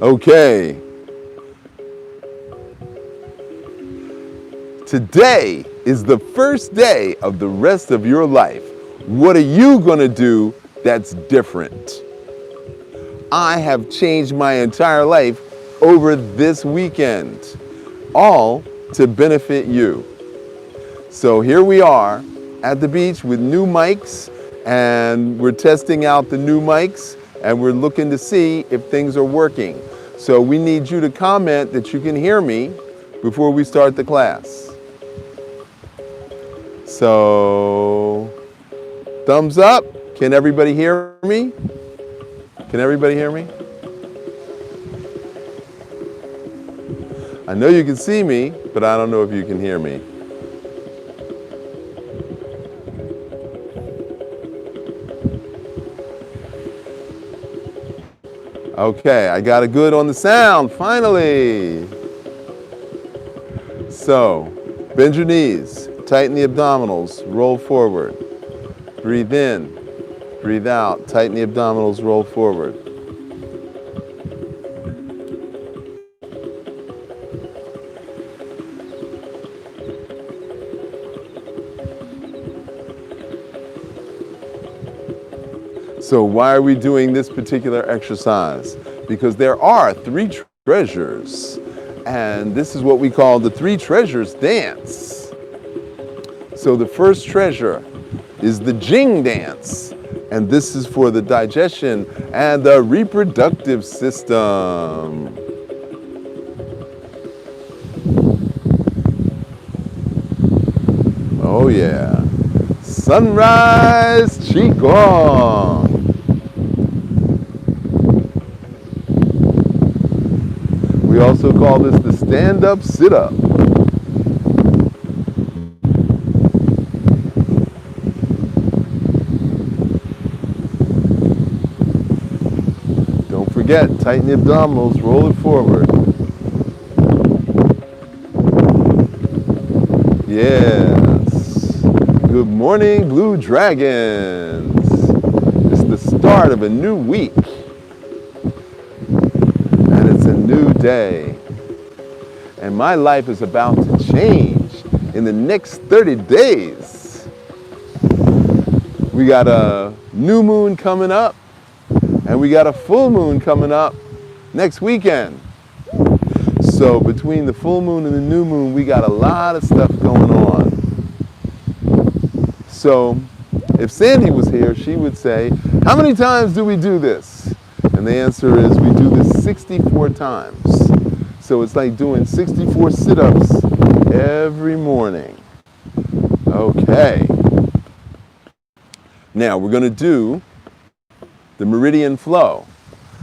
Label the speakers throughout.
Speaker 1: Okay. Today is the first day of the rest of your life. What are you going to do that's different? I have changed my entire life over this weekend, all to benefit you. So here we are at the beach with new mics, and we're testing out the new mics, and we're looking to see if things are working. So we need you to comment that you can hear me before we start the class. So, thumbs up. Can everybody hear me? Can everybody hear me? I know you can see me, but I don't know if you can hear me. Okay, I got it good on the sound, finally. So, bend your knees, tighten the abdominals, roll forward. Breathe in, breathe out, tighten the abdominals, roll forward. So why are we doing this particular exercise? Because there are three treasures, and this is what we call the three treasures dance. So the first treasure is the Jing dance, and this is for the digestion and the reproductive system. Oh yeah, sunrise Qigong. We also call this the stand-up sit-up. Don't forget, tighten the abdominals, roll it forward. Yes. Good morning, Blue Dragons. It's the start of a new week. New day, and my life is about to change in the next 30 days. We got a new moon coming up, and we got a full moon coming up next weekend. So between the full moon and the new moon, we got a lot of stuff going on. So if Sandy was here, she would say, how many times do we do this? And the answer is we do this 64 times. So it's like doing 64 sit-ups every morning. Okay. Now we're going to do the meridian flow.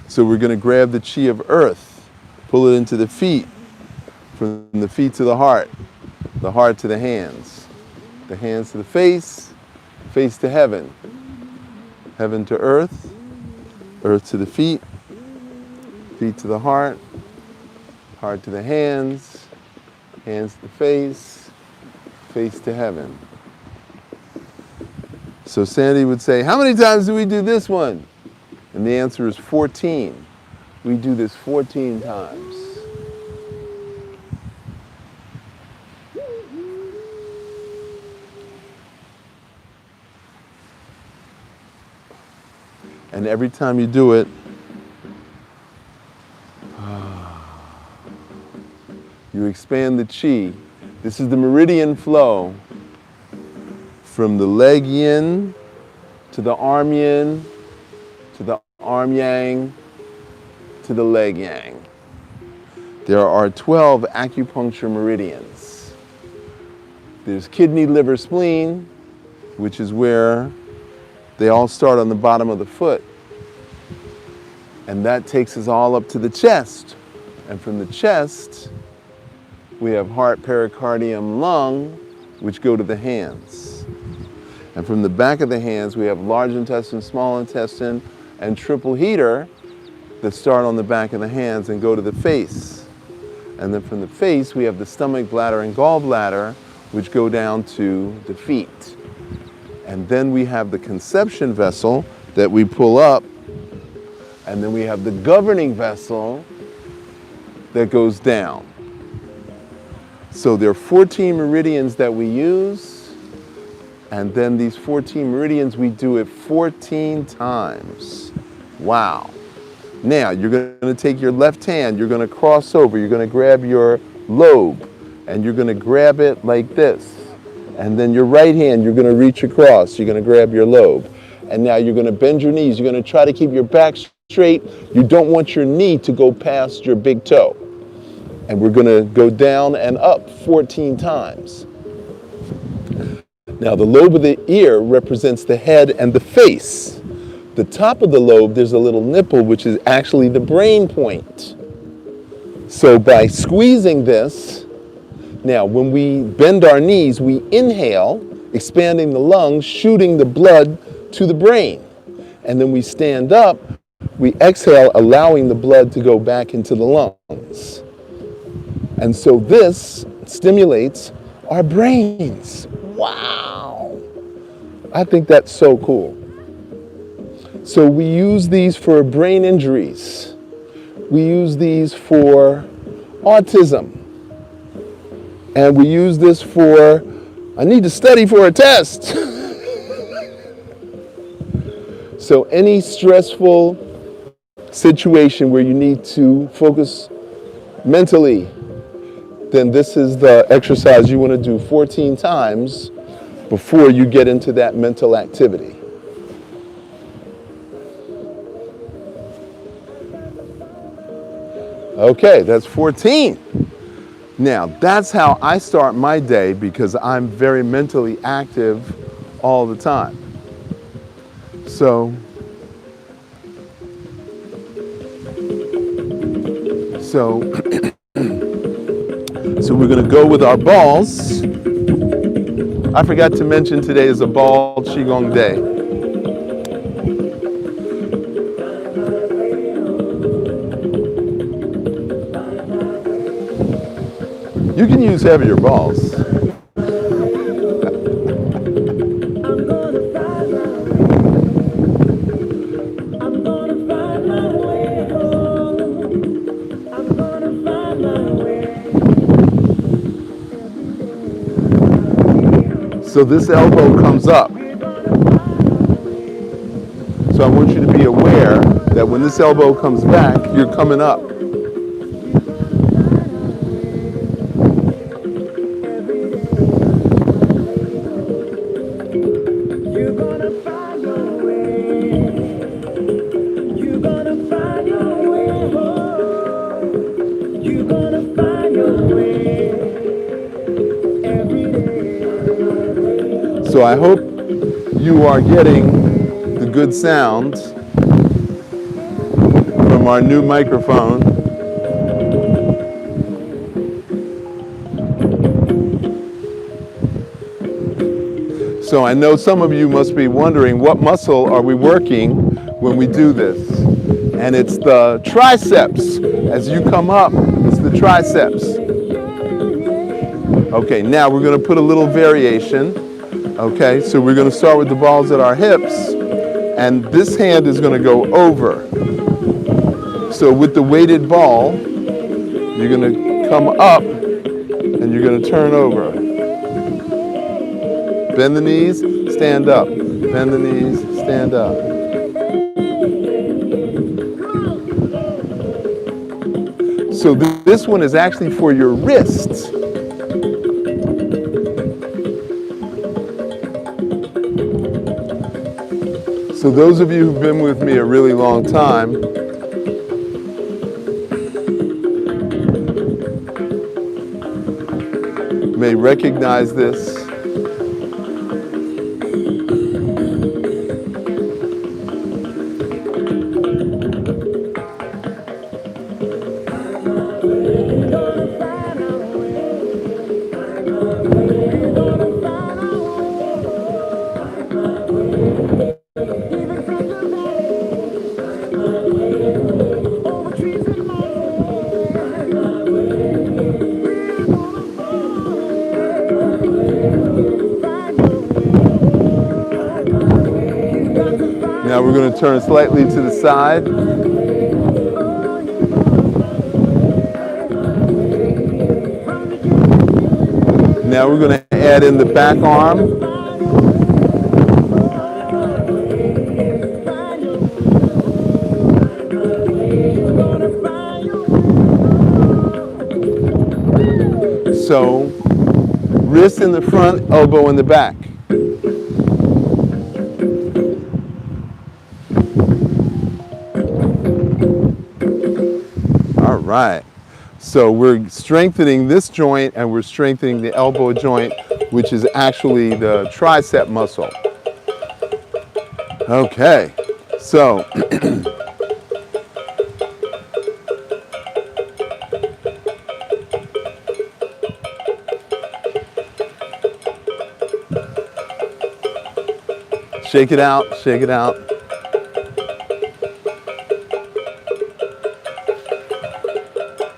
Speaker 1: So we're going to grab the chi of earth, pull it into the feet, from the feet to the heart to the hands to the face, face to heaven, heaven to earth, earth to the feet, feet to the heart, heart to the hands, hands to the face, face to heaven. So Sandy would say, how many times do we do this one? And the answer is 14. We do this 14 times. And every time you do it, you expand the chi. This is the meridian flow from the leg yin to the arm yin to the arm yang to the leg yang. There are 12 acupuncture meridians. There's kidney, liver, spleen, which is where they all start on the bottom of the foot. And that takes us all up to the chest. And from the chest, we have heart, pericardium, lung, which go to the hands. And from the back of the hands, we have large intestine, small intestine, and triple heater that start on the back of the hands and go to the face. And then from the face, we have the stomach, bladder, and gallbladder, which go down to the feet. And then we have the conception vessel that we pull up, And then we have the governing vessel that goes down. So there are 14 meridians that we use, and then these 14 meridians, we do it 14 times. Wow. Now, you're going to take your left hand, you're going to cross over, you're going to grab your lobe, and you're going to grab it like this. And then your right hand, you're going to reach across, you're going to grab your lobe. And now you're going to bend your knees, you're going to try to keep your back straight. You don't want your knee to go past your big toe. And we're going to go down and up 14 times. Now, the lobe of the ear represents the head and the face. The top of the lobe, there's a little nipple, which is actually the brain point. So by squeezing this, now when we bend our knees, we inhale, expanding the lungs, shooting the blood to the brain. And then we stand up, we exhale, allowing the blood to go back into the lungs. And so this stimulates our brains. Wow. I think that's so cool. So we use these for brain injuries. We use these for autism. And we use this for, I need to study for a test. So any stressful situation where you need to focus mentally, then this is the exercise you want to do 14 times before you get into that mental activity. Okay, that's 14. Now, that's how I start my day because I'm very mentally active all the time. So we're going to go with our balls. I forgot to mention today is a ball Qigong day. You can use heavier balls. So this elbow comes up. So I want you to be aware that when this elbow comes back, you're coming up. So I hope you are getting the good sound from our new microphone. So I know some of you must be wondering, what muscle are we working when we do this? And it's the triceps. As you come up, it's the triceps. Okay, now we're going to put a little variation. Okay, so we're going to start with the balls at our hips, and this hand is going to go over. So with the weighted ball, you're going to come up, and you're going to turn over. Bend the knees, stand up. Bend the knees, stand up. So this one is actually for your wrists. So those of you who've been with me a really long time may recognize this. Now we're going to turn slightly to the side. we're going to add in the back arm. So, wrist in the front, elbow in the back. All right. So we're strengthening this joint and we're strengthening the elbow joint, which is actually the tricep muscle. Okay. So shake it out, shake it out.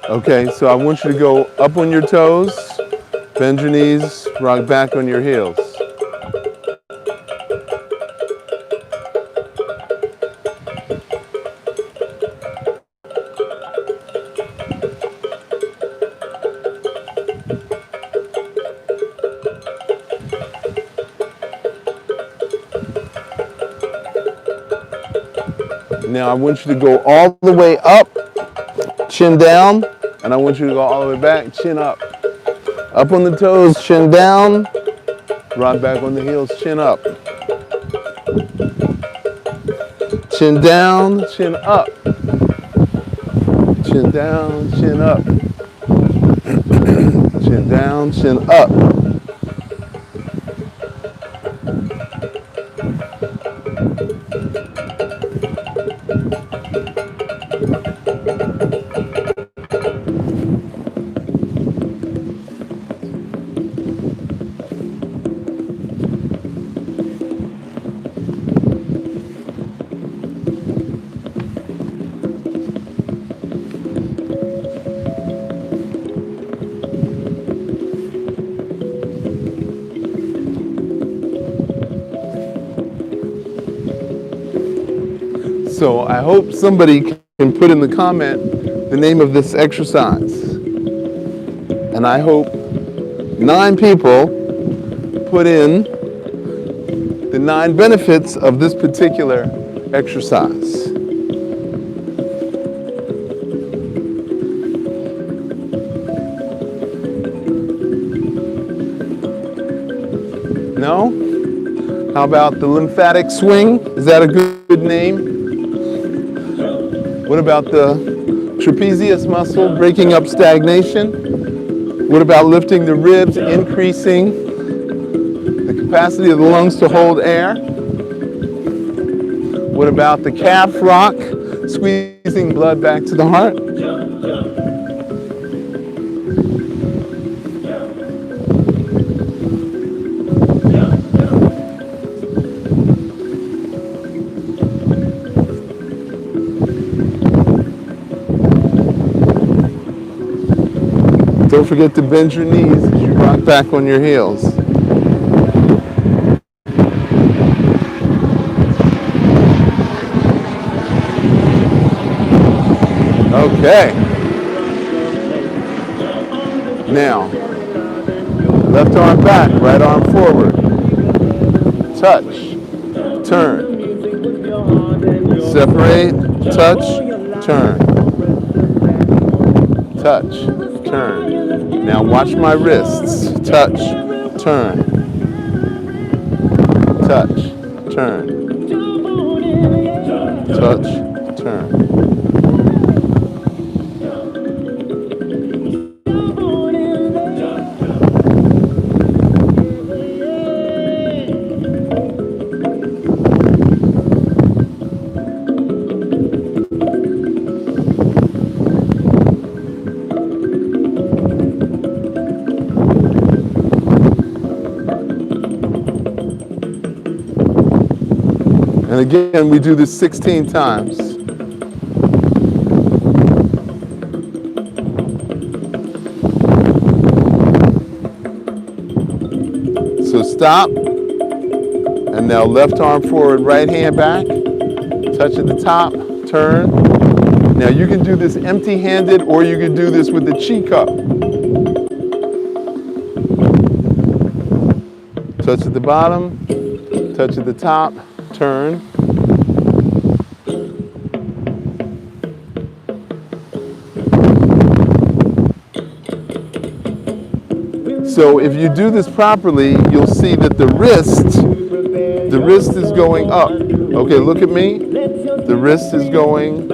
Speaker 1: Okay, so I want you to go up on your toes, bend your knees, rock back on your heels. Now I want you to go all the way up, chin down, and I want you to go all the way back, chin up. Up on the toes, chin down, rock back on the heels, chin up. Chin down, chin up. Chin down, chin up. Chin down, chin up. So I hope somebody can put in the comment the name of this exercise. And I hope 9 people put in the 9 benefits of this particular exercise. No? How about the lymphatic swing? Is that a good name? What about the trapezius muscle, breaking up stagnation? What about lifting the ribs, increasing the capacity of the lungs to hold air? What about the calf rock, squeezing blood back to the heart? Don't forget to bend your knees as you rock back on your heels. Okay. Now, left arm back, right arm forward. Touch, turn. Separate, touch, turn. Touch, turn. Now watch my wrists. Touch, turn. Touch, turn. Touch, turn. And again, we do this 16 times. So stop, and now left arm forward, right hand back, touch at the top, turn. Now you can do this empty-handed or you can do this with the chi cup. Touch at the bottom, touch at the top, turn. So if you do this properly, you'll see that the wrist is going up. Okay, look at me. The wrist is going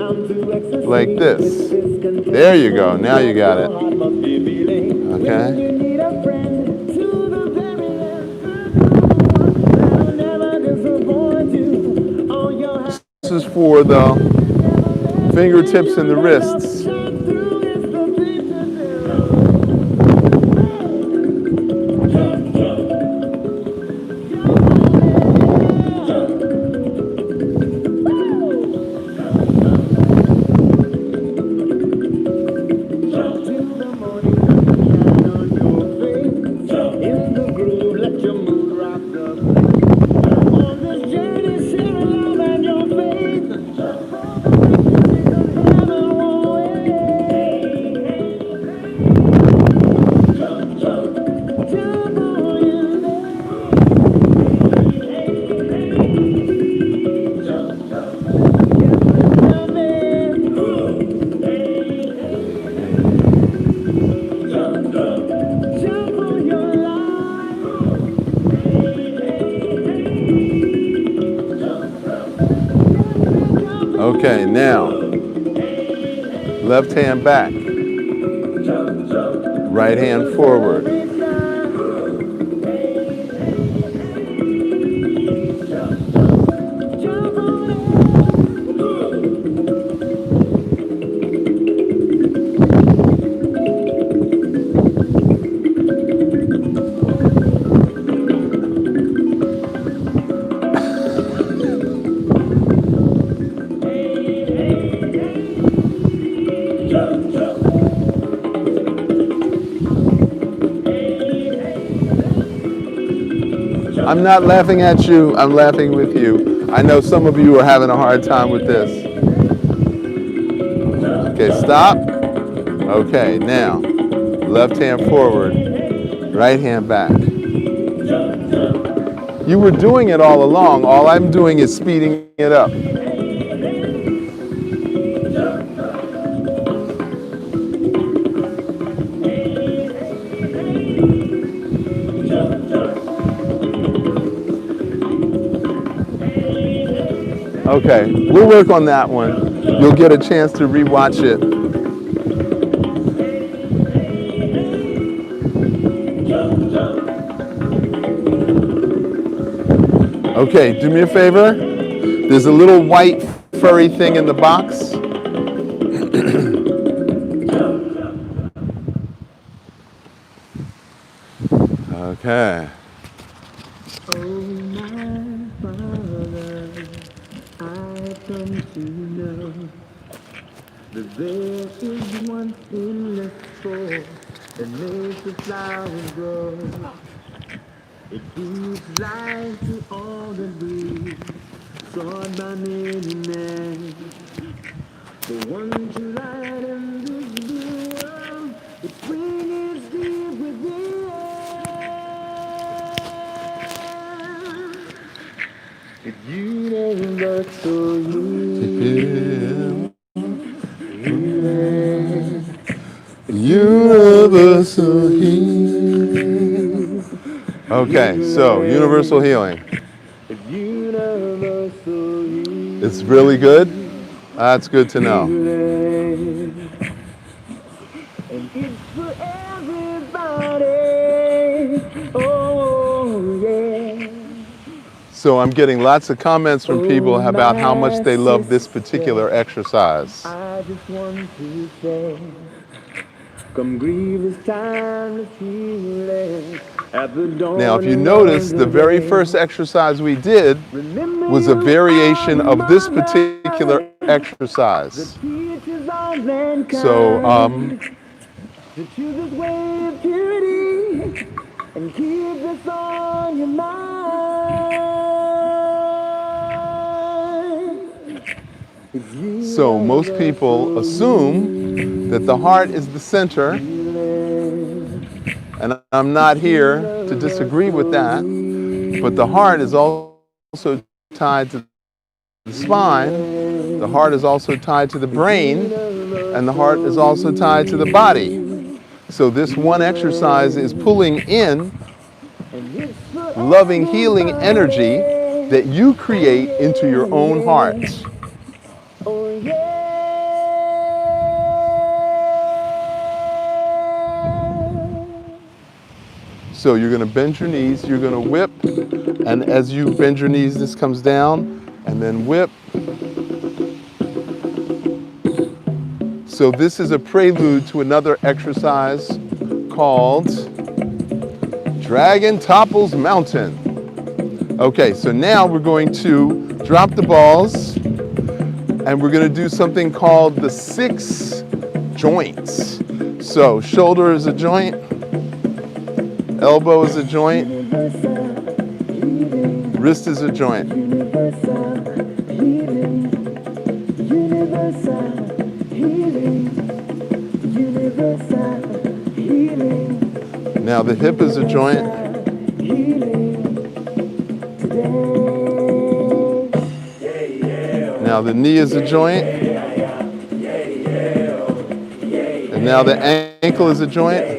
Speaker 1: like this. There you go. Now you got it. Okay. This is for the fingertips and the wrists. Okay, now, left hand back, right hand forward. I'm not laughing at you, I'm laughing with you. I know some of you are having a hard time with this. Okay, stop. Okay, now, left hand forward, right hand back. You were doing it all along. All I'm doing is speeding it up. Okay, we'll work on that one. You'll get a chance to rewatch it. Okay, do me a favor. There's a little white furry thing in the box. Okay.
Speaker 2: That there is one endless soul that makes the flowers grow. It gives life to all that breathe, sought by many men. The one to light in this blue world, the spring is deep within. It's universal healing.
Speaker 1: Universal healing. Okay, so universal healing. It's really good? That's good to know.
Speaker 2: And it's for everybody. Oh, yeah.
Speaker 1: So I'm getting lots of comments from people about how much they love this particular exercise.
Speaker 2: I just want to say, come grieve this timeless healing at the dawn.
Speaker 1: Now, if you notice, the very first exercise we did was a variation of this particular exercise. So,
Speaker 2: to choose this way of purity and keep this on your mind.
Speaker 1: So most people assume that the heart is the center, and I'm not here to disagree with that, But the heart is also tied to the spine, the heart is also tied to the brain, and the heart is also tied to the body. So this one exercise is pulling in loving, healing energy that you create into your own heart. So you're going to bend your knees, you're going to whip, and as you bend your knees, this comes down, and then whip. So this is a prelude to another exercise called Dragon Topples Mountain. Okay, so now we're going to drop the balls, and we're going to do something called the 6 joints. So shoulder is a joint, elbow is a joint, wrist is a joint. Now the hip is a joint. Now the knee is a joint. And now the ankle is a joint.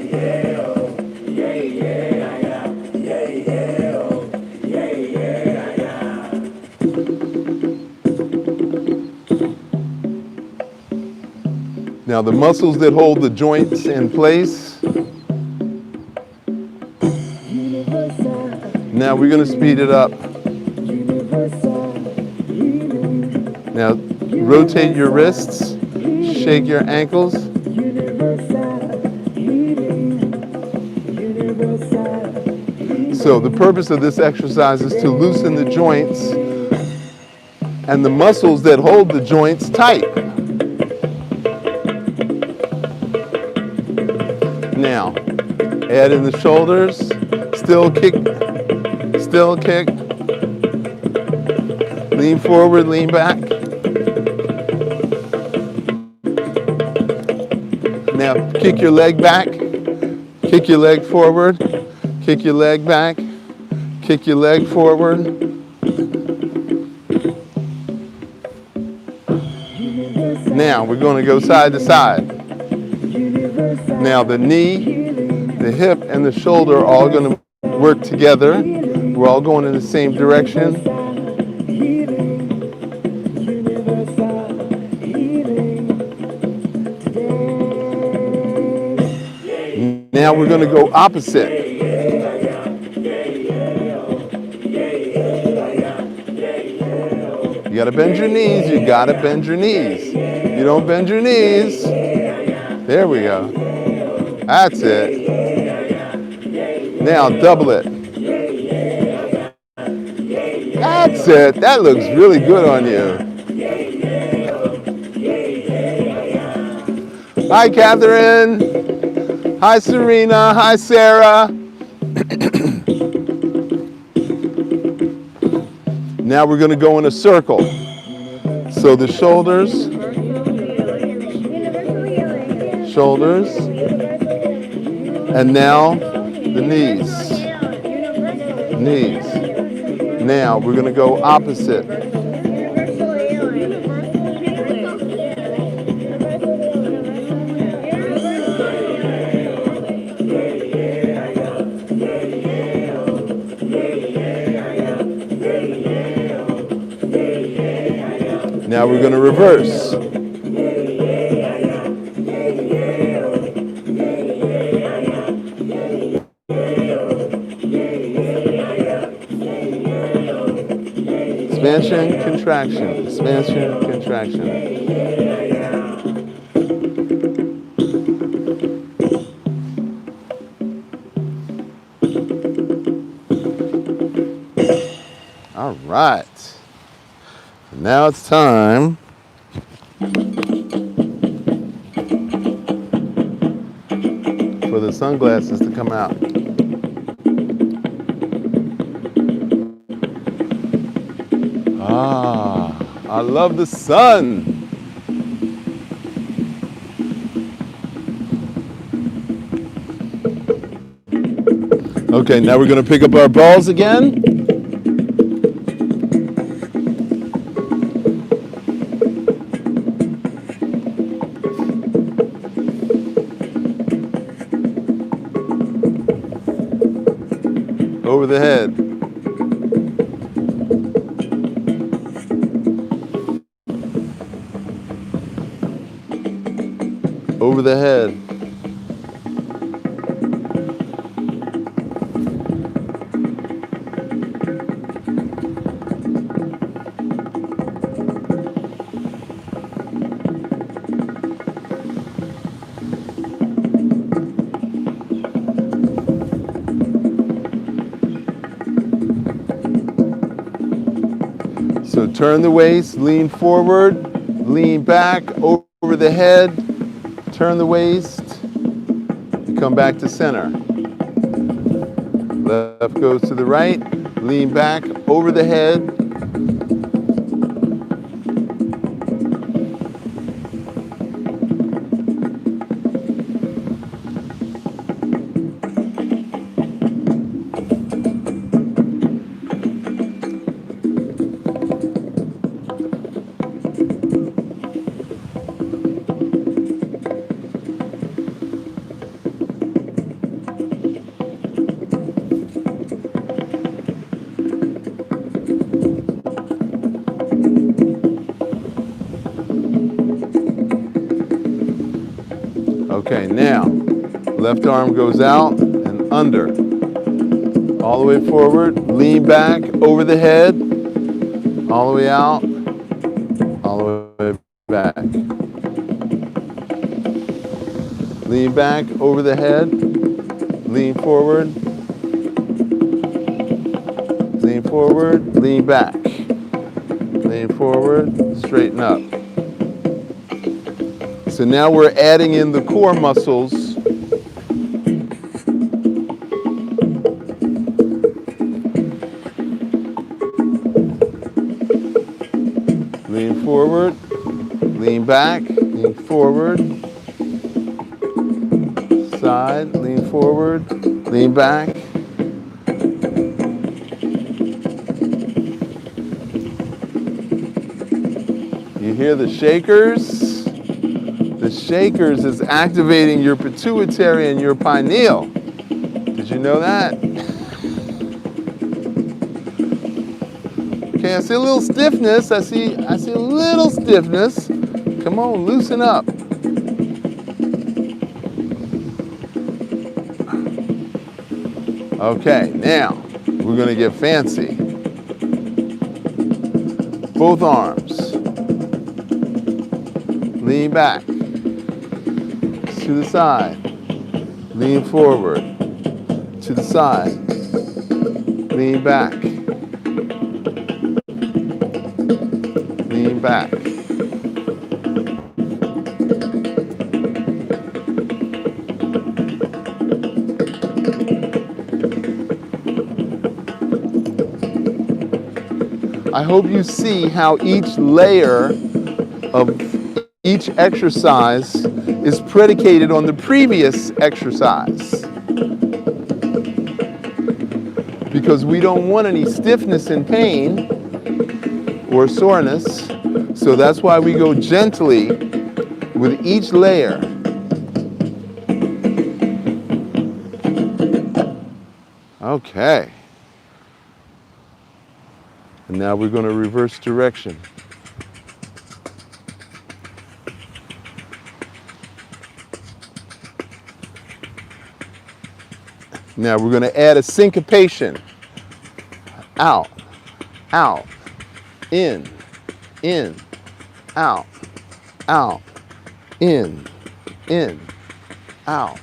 Speaker 1: Now the muscles that hold the joints in place. Now we're going to speed it up. Now rotate your wrists, shake your ankles. So the purpose of this exercise is to loosen the joints and the muscles that hold the joints tight. Now, add in the shoulders, still kick, lean forward, lean back. Now, kick your leg back, kick your leg forward, kick your leg back, kick your leg forward. Now, we're going to go side to side. Now the knee, the hip, and the shoulder are all going to work together. We're all going in the same direction. Now we're going to go opposite. You got to bend your knees. You got to bend your knees. You don't bend your knees. There we go. That's it. Now double it. That's it. That looks really good on you. Hi, Catherine. Hi, Serena. Hi, Sarah. Now we're going to go in a circle. So the shoulders, and now the knees. Now we're going to go opposite. Now we're going to reverse. Expansion, contraction, expansion, contraction. All right. Now it's time for the sunglasses to come out. I love the sun. Okay, now we're going to pick up our balls again. over the head. Over the head. So turn the waist, lean forward, lean back, over the head, turn the waist, and come back to center. Left goes to the right, lean back, over the head. Okay, now, left arm goes out and under. All the way forward, lean back, over the head, all the way out, all the way back. Lean back, over the head, lean forward, lean back. Lean forward, straighten up. So now we're adding in the core muscles. Lean forward, lean back, lean forward. Side, lean forward, lean back. You hear the shakers? The shakers is activating your pituitary and your pineal. Did you know that? Okay, I see a little stiffness. I see a little stiffness. Come on, loosen up. Okay, now we're gonna get fancy. Both arms. Lean back. To the side, lean forward, to the side, lean back, lean back. I hope you see how each layer of each exercise is predicated on the previous exercise. Because we don't want any stiffness and pain or soreness, so that's why we go gently with each layer. Okay. And now we're going to reverse direction. Now we're going to add a syncopation. Out, out, in, out, in, out, in, out, in, out,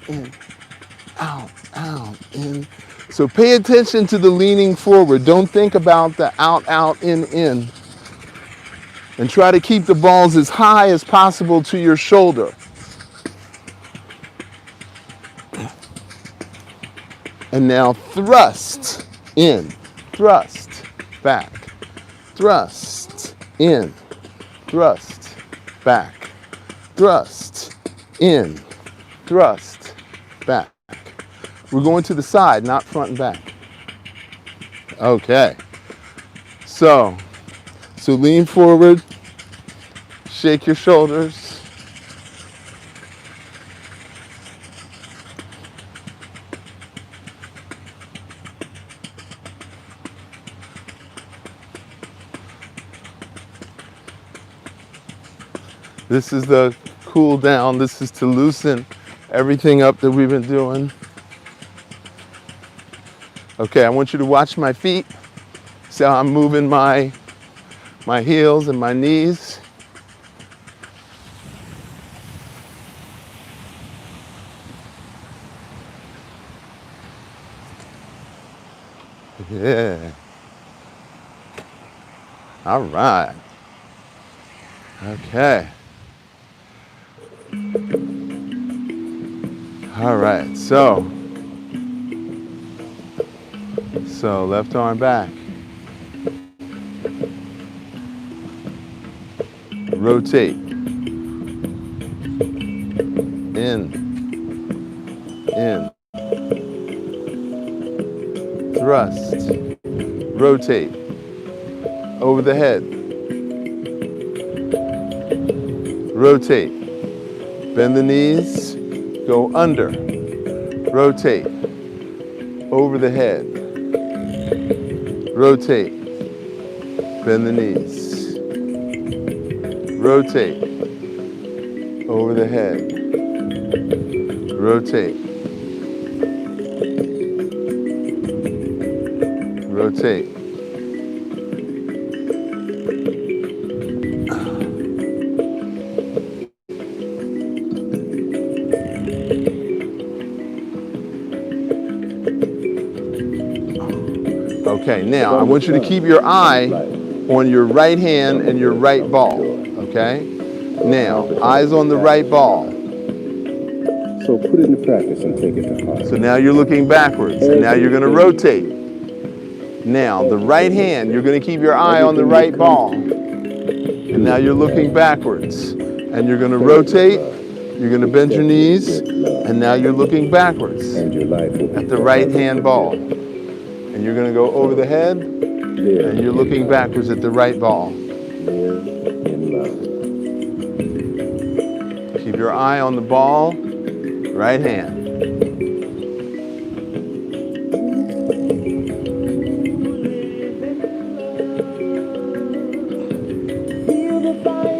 Speaker 1: in, out, in. So pay attention to the leaning forward. Don't think about the out, in. And try to keep the balls as high as possible to your shoulder. And now thrust in, thrust back, thrust in, thrust back, thrust in, thrust back. We're going to the side, not front and back. Okay. So lean forward, shake your shoulders. This is the cool down. This is to loosen everything up that we've been doing. Okay, I want you to watch my feet. See how I'm moving my heels and my knees. Yeah. All right. Okay. All right. So left arm back. Rotate. In. Thrust. Rotate. Over the head. Rotate. Bend the knees. Go under. Rotate. Over the head. Rotate. Bend the knees. Rotate. Over the head. Rotate. Rotate. Okay, now I want you to keep your eye on your right hand and your right ball, okay? Now, eyes on the right ball.
Speaker 3: So put it into practice and take it to heart.
Speaker 1: So now you're looking backwards, and now you're going to rotate. Now, the right hand, you're going to keep your eye on the right ball. And now you're looking backwards, and you're going to rotate, you're going to bend your knees, and now you're looking backwards
Speaker 3: And your life will
Speaker 1: at the right hand ball. And you're going to go over the head, and you're looking backwards at the right ball.
Speaker 3: live in love.
Speaker 1: Keep your eye on the ball, right hand.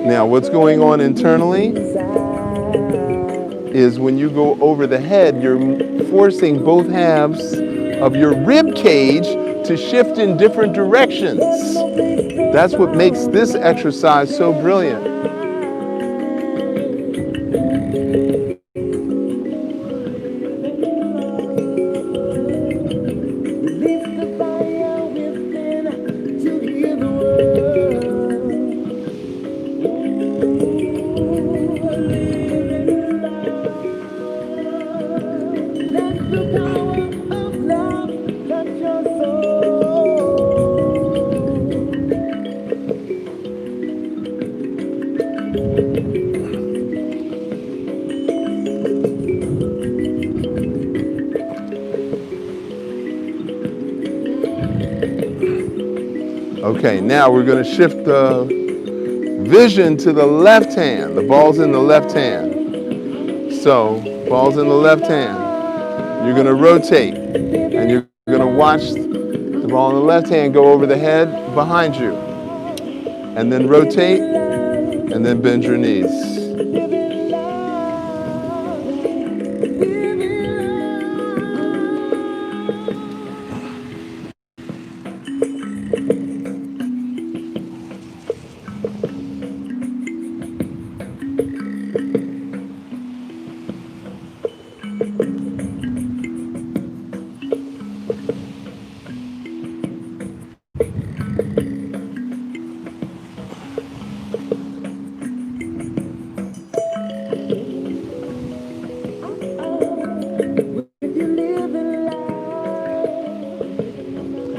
Speaker 1: Now, what's going on internally is when you go over the head, you're forcing both halves of your rib cage to shift in different directions. That's what makes this exercise so brilliant. Okay, now we're going to shift the vision to the left hand. The ball's in the left hand. So, ball's in the left hand. You're going to rotate, and you're going to watch the ball in the left hand go over the head behind you. And then rotate, and then bend your knees.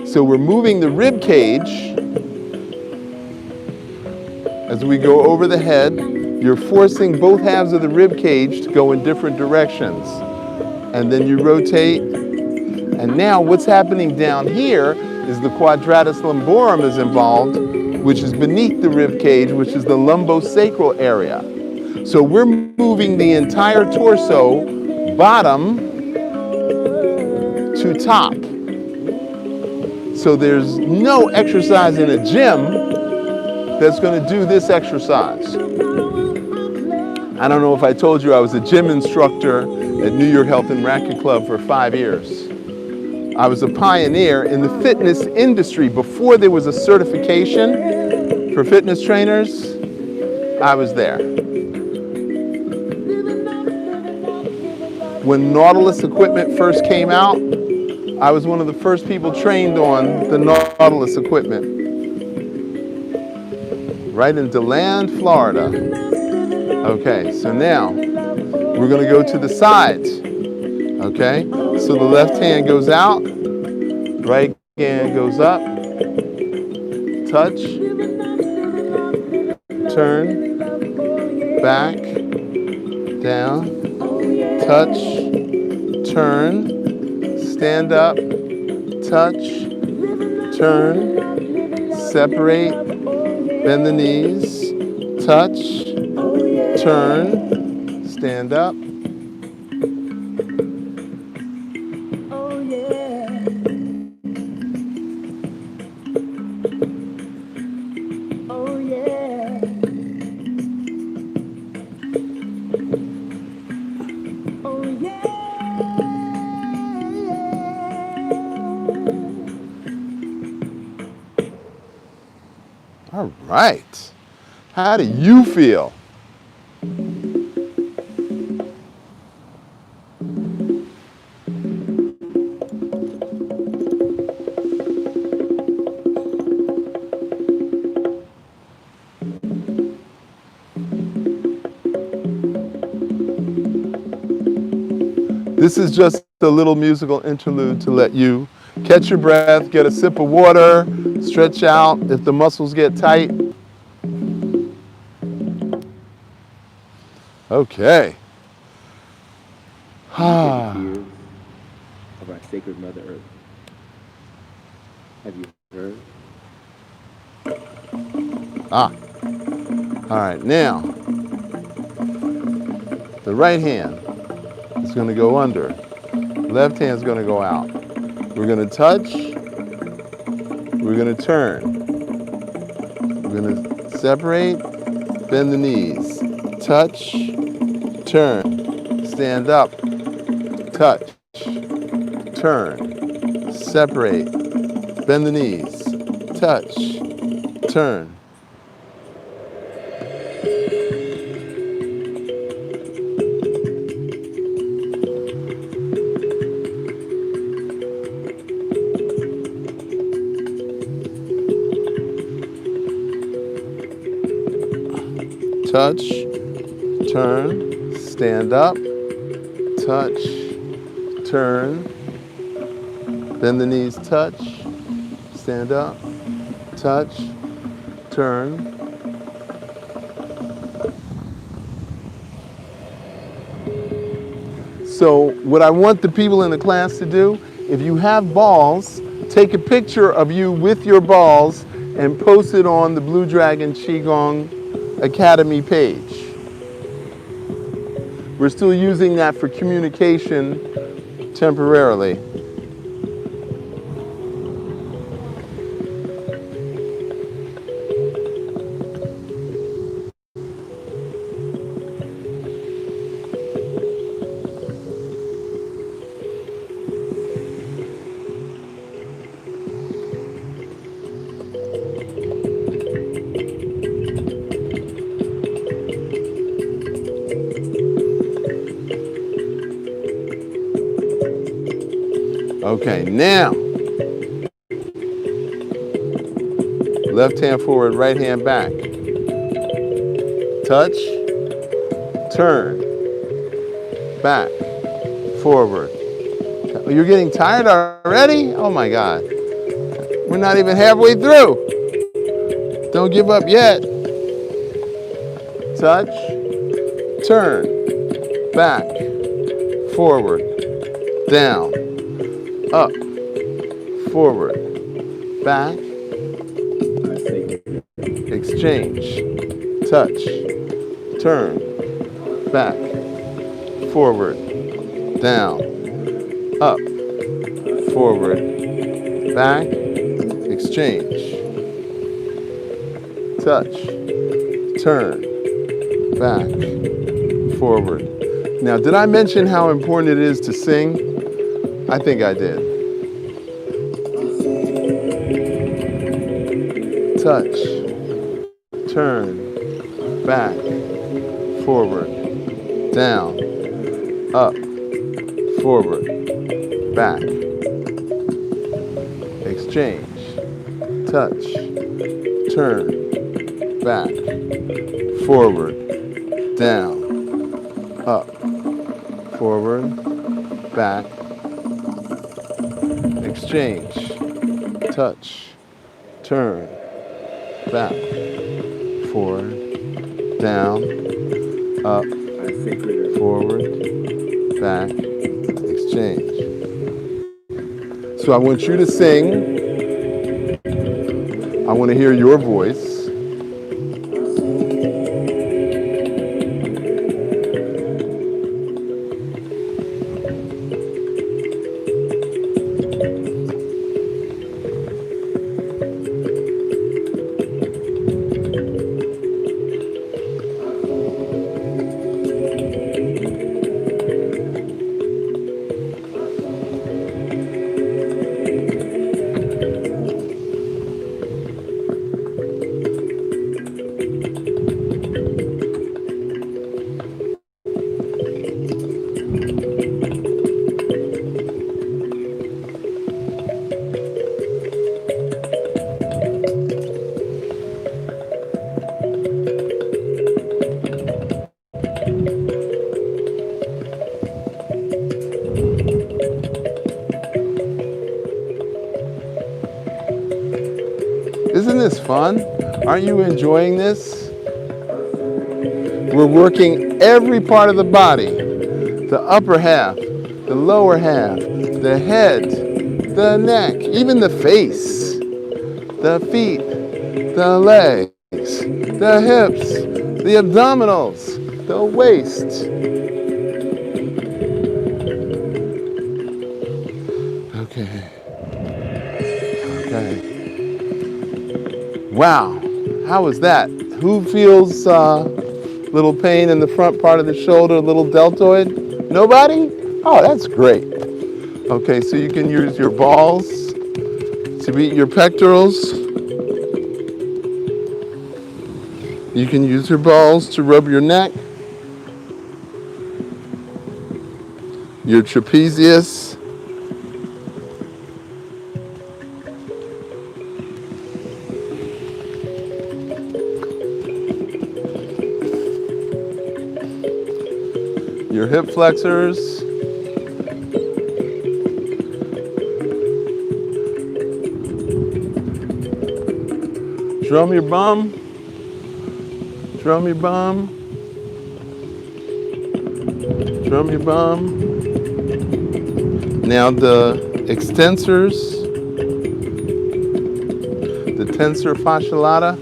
Speaker 1: So we're moving the rib cage as we go over the head. You're forcing both halves of the rib cage to go in different directions. And then you rotate. And now what's happening down here is the quadratus lumborum is involved, which is beneath the rib cage, which is the lumbosacral area. So we're moving the entire torso, bottom to top. So there's no exercise in a gym that's going to do this exercise. I don't know if I told you I was a gym instructor at New York Health and Racquet Club for 5 years. I was a pioneer in the fitness industry. Before there was a certification for fitness trainers, I was there. When Nautilus equipment first came out, I was one of the first people trained on the Nautilus equipment. Right in DeLand, Florida. Okay, so now we're gonna go to the sides. Okay, so the left hand goes out, right hand goes up, touch, turn, back, down, touch, turn, stand up, touch, turn, separate, bend the knees, touch, turn, stand up. All right. How do you feel? This is just a little musical interlude to let you catch your breath, get a sip of water, stretch out if the muscles get tight. Okay.
Speaker 2: Tears of our sacred Mother Earth. Have you heard?
Speaker 1: All right, now, the right hand is gonna go under. Left hand's gonna go out. We're gonna touch, we're gonna turn. We're gonna separate, bend the knees, touch, turn, stand up, touch, turn, separate, bend the knees, touch, turn. Touch, turn, stand up, touch, turn, bend the knees, touch, stand up, touch, turn. So what I want the people in the class to do, if you have balls, take a picture of you with your balls and post it on the Blue Dragon Qigong Academy page. We're still using that for communication temporarily. Okay, now, left hand forward, right hand back. Touch, turn, back, forward. You're getting tired already? Oh my God. We're not even halfway through. Don't give up yet. Touch, turn, back, forward, down, up, forward, back, exchange, touch, turn, back, forward, down, up, forward, back, exchange, touch, turn, back, forward. Now, did I mention how important it is to sing? I think I did. Touch, turn, back, forward, down, up, forward, back, exchange, touch, turn, back, forward, down, up, forward, back, exchange, touch, turn, back, forward, down, up, forward, back, exchange. So I want you to sing. I want to hear your voice. Isn't this fun? Aren't you enjoying this? We're working every part of the body. The upper half, the lower half, the head, the neck, even the face, the feet, the legs, the hips, the abdominals, the waist. Okay. Okay. Wow, how was that? Who feels little pain in the front part of the shoulder, a little deltoid? Nobody? Oh, that's great. Okay, so you can use your balls to beat your pectorals. You can use your balls to rub your neck, your trapezius. Your hip flexors. Drum your bum. Drum your bum. Drum your bum. Now the extensors, the tensor fascia lata.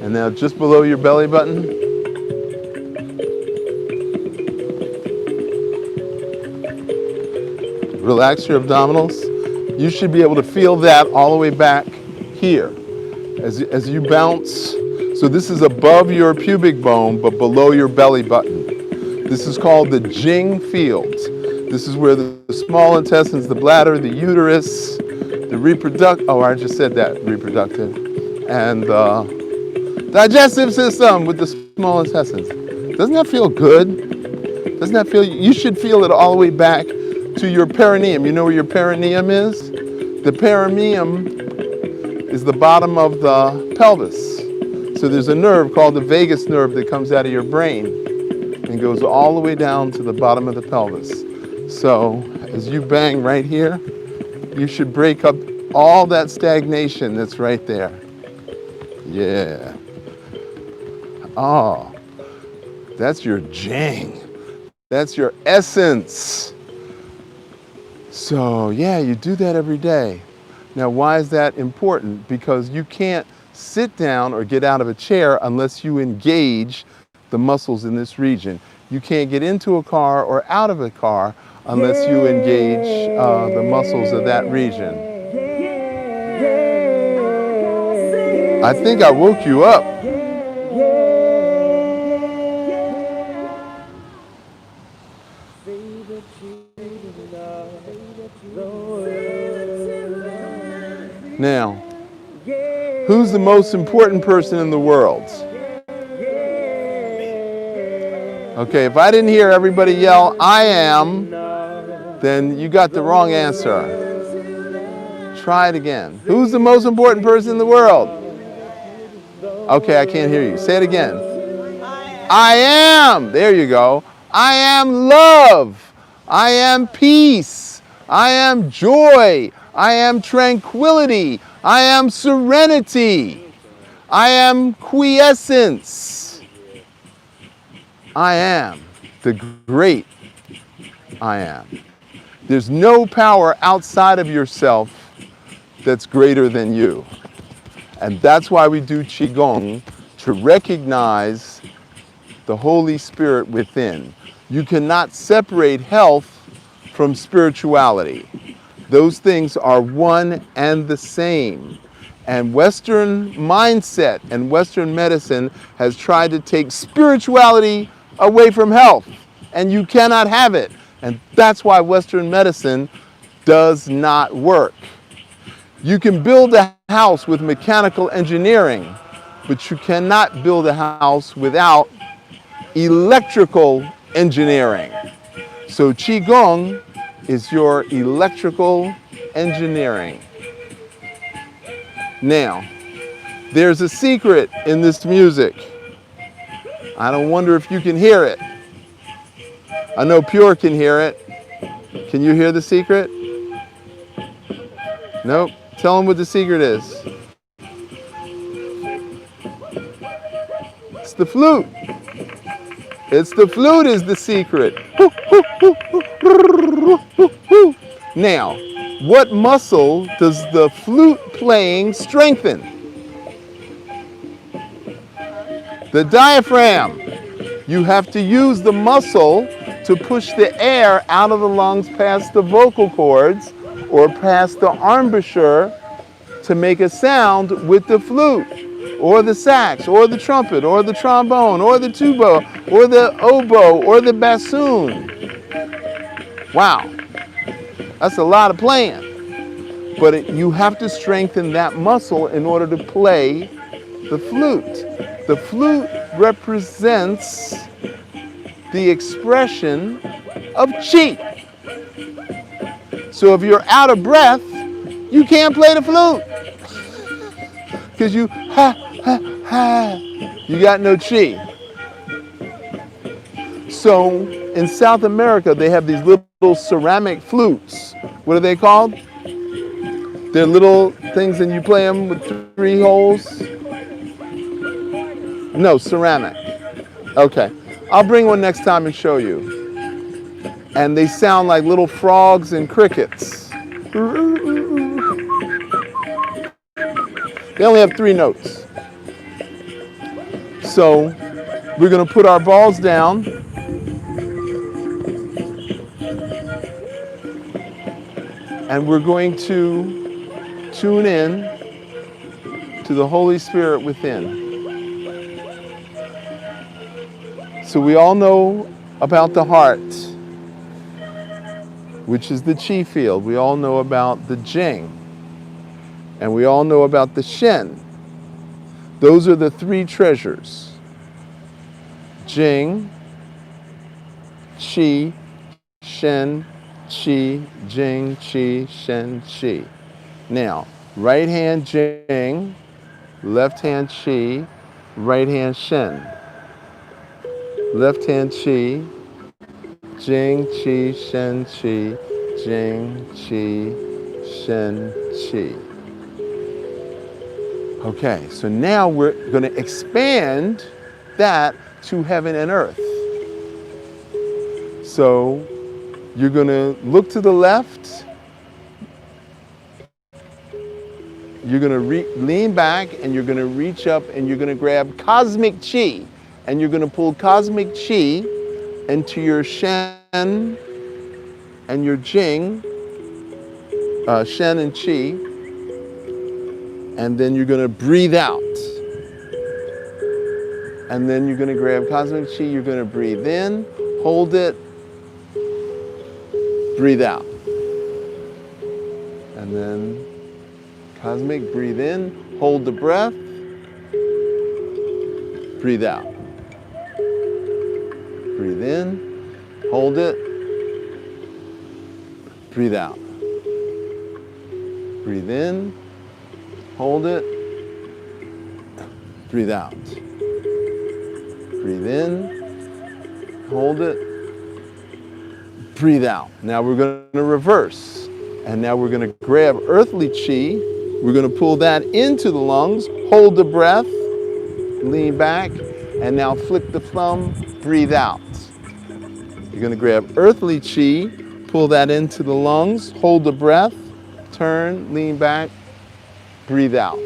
Speaker 1: And now just below your belly button, relax your abdominals. You should be able to feel that all the way back here as you bounce. So this is above your pubic bone, but below your belly button. This is called the Jing field. This is where the small intestines, the bladder, the uterus, the reproductive, oh, I just said that, reproductive, and digestive system with the small intestines. Doesn't that feel good? Doesn't that feel, you should feel it all the way back to your perineum. You know where your perineum is? The perineum is the bottom of the pelvis. So there's a nerve called the vagus nerve that comes out of your brain and goes all the way down to the bottom of the pelvis. So as you bang right here, you should break up all that stagnation that's right there. Yeah. Oh, that's your Jing. That's your essence. So yeah, you do that every day. Now, why is that important? Because you can't sit down or get out of a chair unless you engage the muscles in this region. You can't get into a car or out of a car unless you engage the muscles of that region. I think I woke you up. Now, who's the most important person in the world? Okay, if I didn't hear everybody yell, I am, then you got the wrong answer. Try it again. Who's the most important person in the world? Okay, I can't hear you. Say it again. I am. There you go. I am love. I am peace. I am joy. I am tranquility. I am serenity. I am quiescence. I am the great I am. There's no power outside of yourself that's greater than you. And that's why we do Qigong, to recognize the Holy Spirit within. You cannot separate health from spirituality. Those things are one and the same. And Western mindset and Western medicine has tried to take spirituality away from health, and you cannot have it. And that's why Western medicine does not work. You can build a house with mechanical engineering, but you cannot build a house without electrical engineering. So Qigong is your electrical engineering. Now, there's a secret in this music. I don't wonder if you can hear it. I know Pure can hear it. Can you hear the secret? Nope. Tell them what the secret is. It's the flute. It's the flute is the secret. Now, what muscle does the flute playing strengthen? The diaphragm. You have to use the muscle to push the air out of the lungs past the vocal cords or past the embouchure to make a sound with the flute or the sax or the trumpet or the trombone or the tuba or the oboe or the bassoon. Wow, that's a lot of playing. But you have to strengthen that muscle in order to play the flute. The flute represents the expression of qi. So if you're out of breath, you can't play the flute. Because you you got no qi. So in South America, they have these little ceramic flutes. What are they called? They're little things and you play them with 3 holes. No, ceramic. Okay. I'll bring one next time and show you. And they sound like little frogs and crickets. They only have 3 notes. So we're going to put our balls down. And we're going to tune in to the Holy Spirit within. So we all know about the heart, which is the qi field. We all know about the jing. And we all know about the shen. Those are the 3 treasures. Jing, qi, shen, qi, jing, qi, shen, qi. Now, right hand jing, left hand qi, right hand shen. Left hand qi, jing, qi, shen, qi, jing, qi, shen, qi. Okay, so now we're going to expand that to heaven and earth. So you're going to look to the left. You're going to lean back and you're going to reach up and you're going to grab cosmic qi. and you're going to pull cosmic chi into your Shen and your Jing, Shen and Chi, and then you're going to breathe out. And then you're going to grab cosmic chi, you're going to breathe in, hold it, breathe out. And then cosmic, breathe in, hold the breath, breathe out. Breathe in, hold it, breathe out. Breathe in, hold it, breathe out. Breathe in, hold it, breathe out. Now we're going to reverse. And now we're going to grab earthly chi. We're going to pull that into the lungs, hold the breath, lean back, and now flick the thumb, breathe out. You're going to grab earthly chi, pull that into the lungs, hold the breath, turn, lean back, breathe out.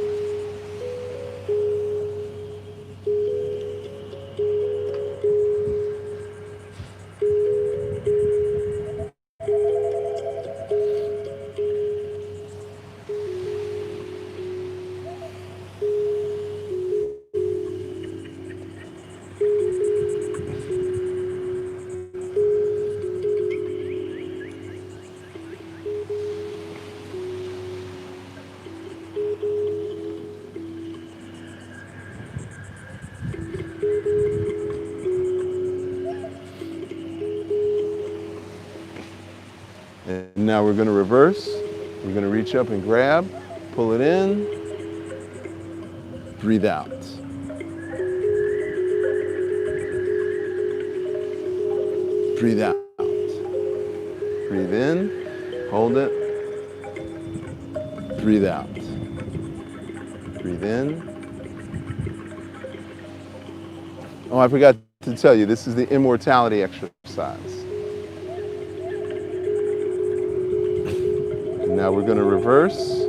Speaker 1: And now we're going to reverse. We're going to reach up and grab, pull it in, breathe out. Breathe out. Breathe in, hold it, breathe out. Breathe in. Oh, I forgot to tell you, this is the immortality exercise. Now we're going to reverse.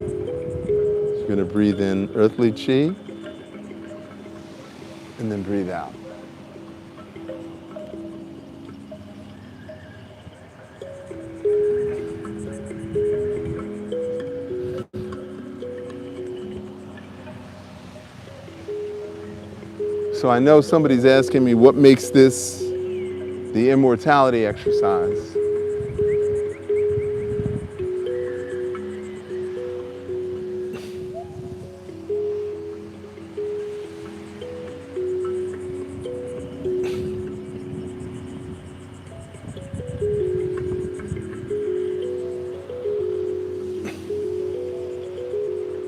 Speaker 1: You're going to breathe in earthly chi and then breathe out. So I know somebody's asking me what makes this the immortality exercise.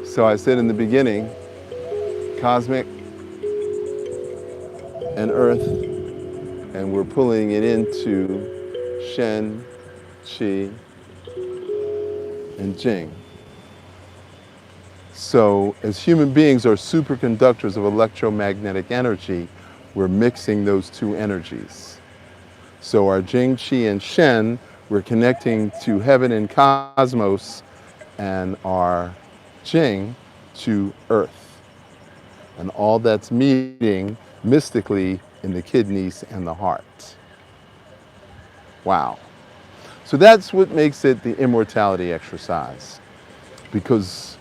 Speaker 1: So I said in the beginning, cosmic and earth, and we're pulling it into Shen, Qi, and Jing. So as human beings are superconductors of electromagnetic energy, we're mixing those two energies. So our Jing, Qi, and Shen, we're connecting to heaven and cosmos, and our Jing to earth. And all that's meeting mystically in the kidneys and the heart. Wow. So that's what makes it the immortality exercise. Because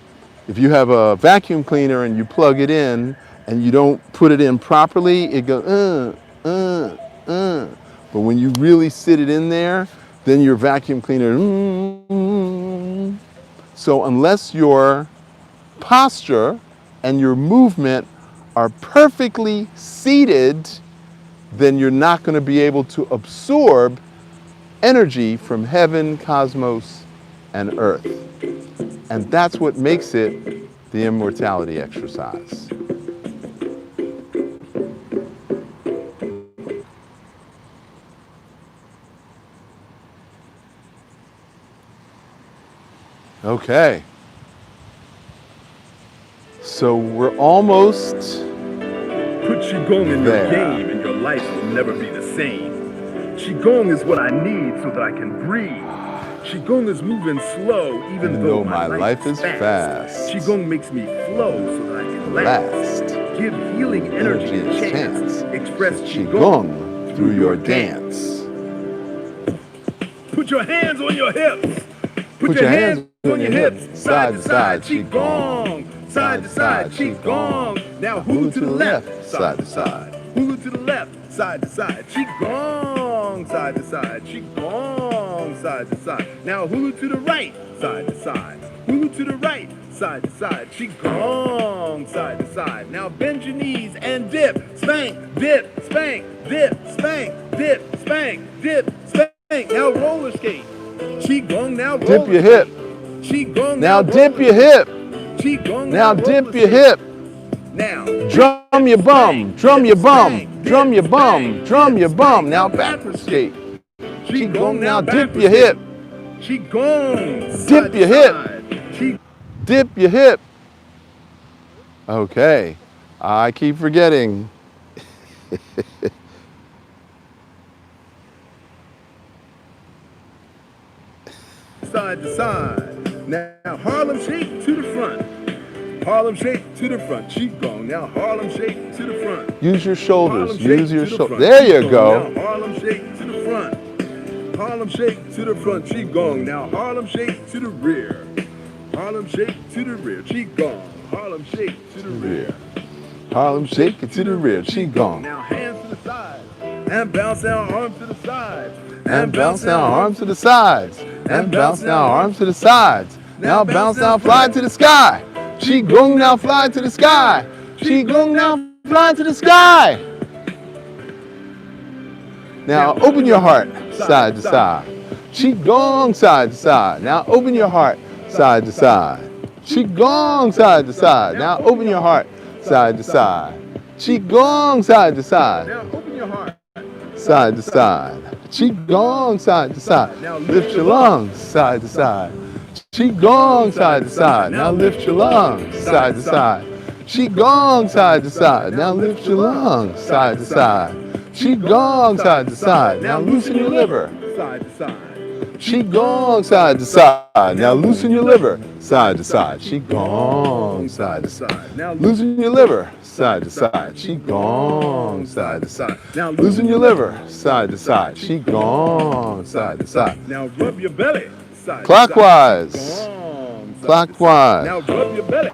Speaker 1: if you have a vacuum cleaner and you plug it in and you don't put it in properly, it goes, But when you really sit it in there, then your vacuum cleaner, So unless your posture and your movement are perfectly seated, then you're not going to be able to absorb energy from heaven, cosmos, and earth. And that's what makes it the immortality exercise. Okay. So we're almost
Speaker 4: Put Qigong in
Speaker 1: there.
Speaker 4: your game and your life will never be the same. Qigong is what I need so that I can breathe. Qigong is moving slow even though my life is fast. Qigong makes me flow so that I can last. Give healing energy and chants. Express
Speaker 1: Qigong through your dance.
Speaker 4: Put your hands on your hips. Put your hands on your hips. Side to side, Qigong. Side to side, Qigong. Now hula to the left, side to side. Hula to the left, side to side. Qigong, side to side. Qigong, side to side. Now hula to the right, side to side. Hula to the right, side to side. Qigong, side to side. Now bend your knees and dip, spank, dip, spank, dip, spank, dip, spank, dip, spank. Now roller skate. Qigong, now roller
Speaker 1: Dip your hip.
Speaker 4: Qigong,
Speaker 1: Now dip your hip.
Speaker 4: Qigong,
Speaker 1: Now dip
Speaker 4: roller
Speaker 1: your
Speaker 4: skate.
Speaker 1: hip.
Speaker 4: Now
Speaker 1: Drum your bum. Drum your bum. Drum your bum. Drum your bum. Now backward skate. Qigong, now dip your hip.
Speaker 4: Qigong.
Speaker 1: Dip your hip. Dip your hip. Okay. I keep forgetting.
Speaker 4: Side to side. Now Harlem shake to the front. Harlem shake to the front. Qigong. Now Harlem shake to the front.
Speaker 1: Use your shoulders.
Speaker 4: Harlem shake
Speaker 1: Use your
Speaker 4: to the
Speaker 1: shoulders.
Speaker 4: front.
Speaker 1: There you
Speaker 4: Qigong.
Speaker 1: go.
Speaker 4: Now Harlem shake to the front. Harlem shake to the front. Qigong. Now Harlem shake to the rear. Harlem shake to the rear. Qigong. Harlem shake to the rear.
Speaker 1: Harlem shake it to the rear. Qigong.
Speaker 4: Now hands to the side. And bounce down, arms to the sides.
Speaker 1: And bounce down, arms to the sides. And bounce down, arms to the sides. Now bounce down, fly to the sky. Qigong, now fly to the sky. Qigong, now fly to the sky. Now open your heart, side to side. Qigong, side to side. Now open your heart, side to side. Qigong, side to side. Now open your heart, side to side. Qigong, side to side.
Speaker 4: Now open your heart.
Speaker 1: Side to side. Qigong, side to side. Lift your lungs, side to side. Qigong, side to side. Now lift your lungs, side to side. Qigong, side to side. Now lift your lungs, side to side. Qigong, side to side. Now loosen your liver.
Speaker 4: Side to side.
Speaker 1: Qigong, side to side. Now loosen your liver, side to side. Qigong, side to side.
Speaker 4: Now
Speaker 1: Loosen your liver, side to side. Qigong, side to side.
Speaker 4: Now
Speaker 1: Loosen your liver, side to side. Qigong, side to side.
Speaker 4: Now rub your belly. Side
Speaker 1: Clockwise.
Speaker 4: To side. Qigong, side
Speaker 1: Clockwise.
Speaker 4: Now rub your belly.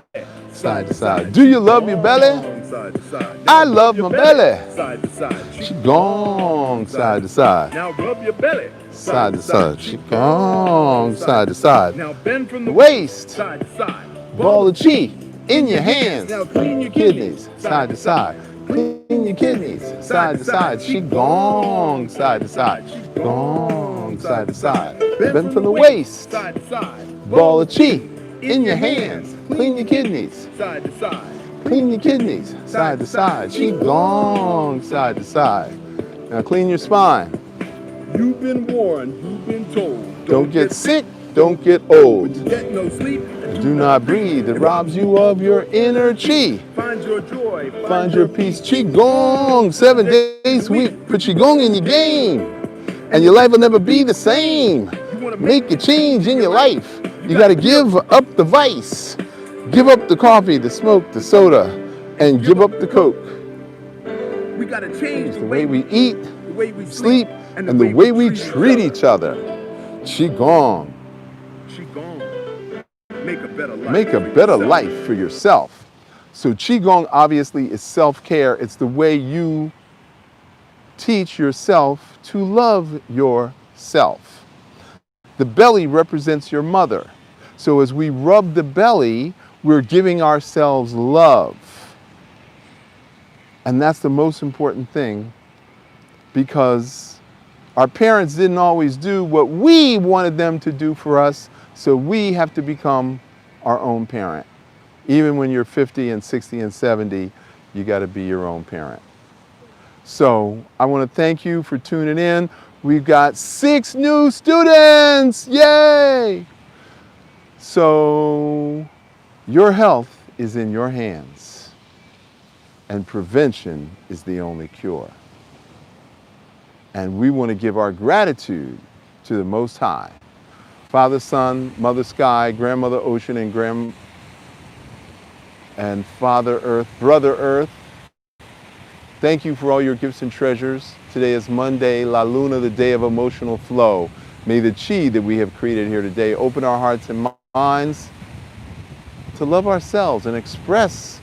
Speaker 1: Side to side. Do you love your belly?
Speaker 4: Qigong, side to side.
Speaker 1: I
Speaker 4: Now
Speaker 1: love
Speaker 4: rub
Speaker 1: my
Speaker 4: your
Speaker 1: belly.
Speaker 4: Side to side.
Speaker 1: Qigong, side to side.
Speaker 4: Now rub your belly.
Speaker 1: Side to side. Qigong, side to side.
Speaker 4: Now bend from the
Speaker 1: Waist.
Speaker 4: side to side.
Speaker 1: Ball of chi in your hands.
Speaker 4: Now clean your
Speaker 1: Kidneys, side to side. Clean your kidneys, side to side. Qigong, side to side. Qigong, side to side. Bend from the waist.
Speaker 4: Side to side.
Speaker 1: Ball of chi in your hands. Clean your kidneys.
Speaker 4: Side to side.
Speaker 1: Clean your kidneys, side to side. Qigong, side to side. Now clean your spine.
Speaker 4: You've been warned, you've been told.
Speaker 1: Don't get sick, don't get old.
Speaker 4: Get no sleep.
Speaker 1: Do not breathe, it robs you of your inner chi.
Speaker 4: Find your joy.
Speaker 1: Find your peace. Qigong, 7 days a week. Put Qigong in your game, and your life will never be the same. Make a change in your life. You got to give up the vice. Give up the coffee, the smoke, the soda, and give up the Coke.
Speaker 4: We got to change
Speaker 1: The way we eat,
Speaker 4: the way we
Speaker 1: sleep, and the way we treat each other. Qigong.
Speaker 4: Qigong. Make a better life.
Speaker 1: Make a better life for yourself. So Qigong obviously is self-care. It's the way you teach yourself to love yourself. The belly represents your mother. So as we rub the belly, we're giving ourselves love. And that's the most important thing, because our parents didn't always do what we wanted them to do for us, so we have to become our own parent. Even when you're 50 and 60 and 70, you got to be your own parent. So I want to thank you for tuning in. We've got 6 new students, yay! So your health is in your hands, and prevention is the only cure. And we want to give our gratitude to the Most High, Father, Son, Mother Sky, Grandmother Ocean, and Father Earth, Brother Earth, Thank you for all your gifts and treasures. Today is Monday, La Luna, the day of emotional flow. May the chi that we have created here today open our hearts and minds to love ourselves and express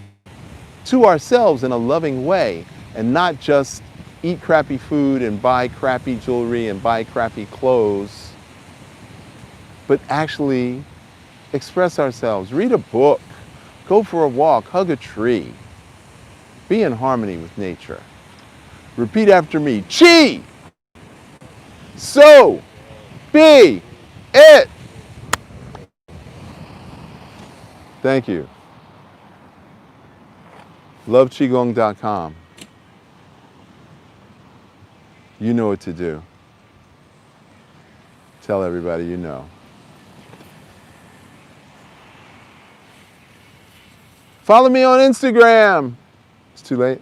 Speaker 1: to ourselves in a loving way, and not just eat crappy food and buy crappy jewelry and buy crappy clothes, but actually express ourselves. Read a book, go for a walk, hug a tree. Be in harmony with nature. Repeat after me. Chi! So be it! Thank you. LoveQigong.com. You know what to do. Tell everybody you know. Follow me on Instagram. It's too late.